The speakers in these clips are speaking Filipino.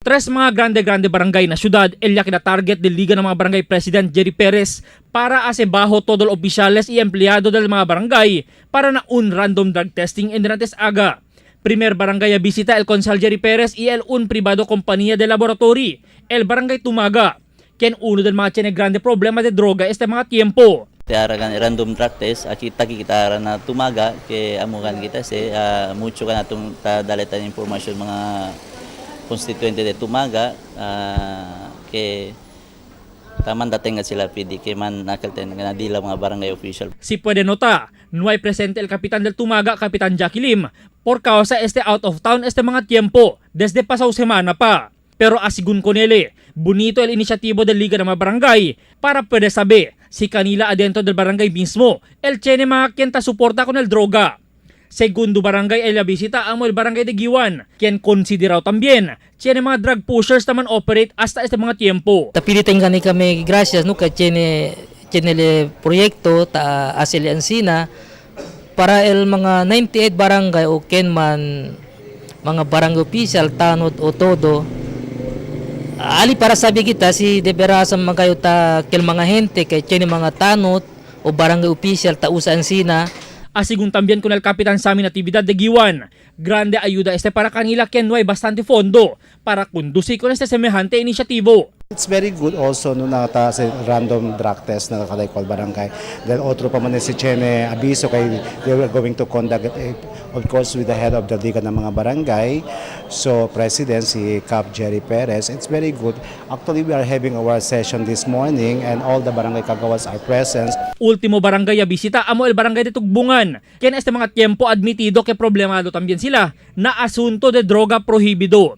tres mga grande-grande barangay na syudad, elya kina-target del Liga ng mga Barangay President Jerry Perez para asebaho todo los opisyales y empleyado del mga barangay para na un random drug testing en Dinantes Aga. Primer barangay a visita el Consejal Jerry Perez y el un privado compañía de laboratory, el Barangay Maga, quien uno del mga tiene grande problema de droga este mga tiempo. Tiaragan random drug test, kita na tumaga, ke amukan kita mucho ka na dalitan informasyon mga konstituente de tumaga, ke taman dating sila pidi ke man nakalten nga dila mga barangay official. Si puede nota, no hay presente el kapitan del Tumaga, Kapitan Jackie Lim, por causa este out of town este mga tiempo, desde pasaw semana pa. Pero asigun con ele, bonito el inisyatibo del Liga ng mga barangay para puede saber si kanila adentro del barangay mismo, el tiene mga quien ta suporta con el droga. Segundo barangay ay la visita amo el barangay de Giwan, quien considerado también tiene mga drug pushers naman operate hasta este mga tiempo. Tapilitin kami gracias no kay tiene el proyekto ta asili ansina para el mga 98 barangay o ken man mga barangay official tanot o todo ali para sabi kita si deberasa magayo ta kel mga gente kay tiene mga tanot o barangay official ta usa ansina. Asigun también con el Kapitan Sami Natividad de Giwan. Grande ayuda este para kanila quien no hay bastante fondo para conducir con este semejante inisyatibo. It's very good also no nata sa random drug test na kalaykol barangay. Then otro pa man si Chene abiso kay they were going to conduct it, of course with the head of the Liga ng mga barangay. So President si Cap Jerry Perez, it's very good. Actually we are having our session this morning and all the barangay kagawas are present. Último barangay a bisita amo el barangay de Tugbungan. Quien este mga tiempo admitido que problemado también sila na asunto de droga prohibido.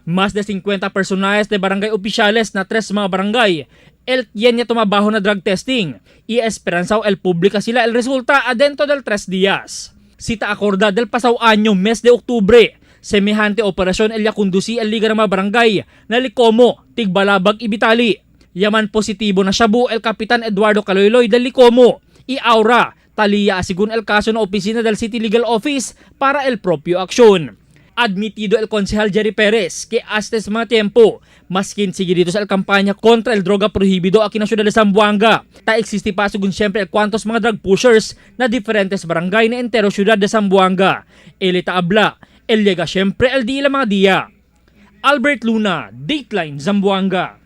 Más de 50 personajes de barangay oficiales na tres mga barangay, el quien ya tumabaho na drug testing y esperanzao el publica sila el resulta adentro del 3 días. Sita acorda del pasaw año mes de Oktubre, semejante operasyon el ya conduci el Liga ng mga barangay na Licomo, Tigbalabag, Ibitali. Yaman positibo na shabu el Kapitan Eduardo Caloyloy del Licomo y Aura, taliya asigun el kaso na opisina del City Legal Office para el propio aksyon. Admitido el Consejal Jerry Perez que hasta ese mga tiempo, maskin sige dito sa kampanya kontra el droga prohibido aquí na syudad de Zamboanga. Ta existe pa sugun siyempre el kwantos mga drug pushers na diferentes barangay na entero syudad de Zamboanga. Elita abla, el llega siyempre el di la mga dia. Albert Luna, Dateline, Zamboanga.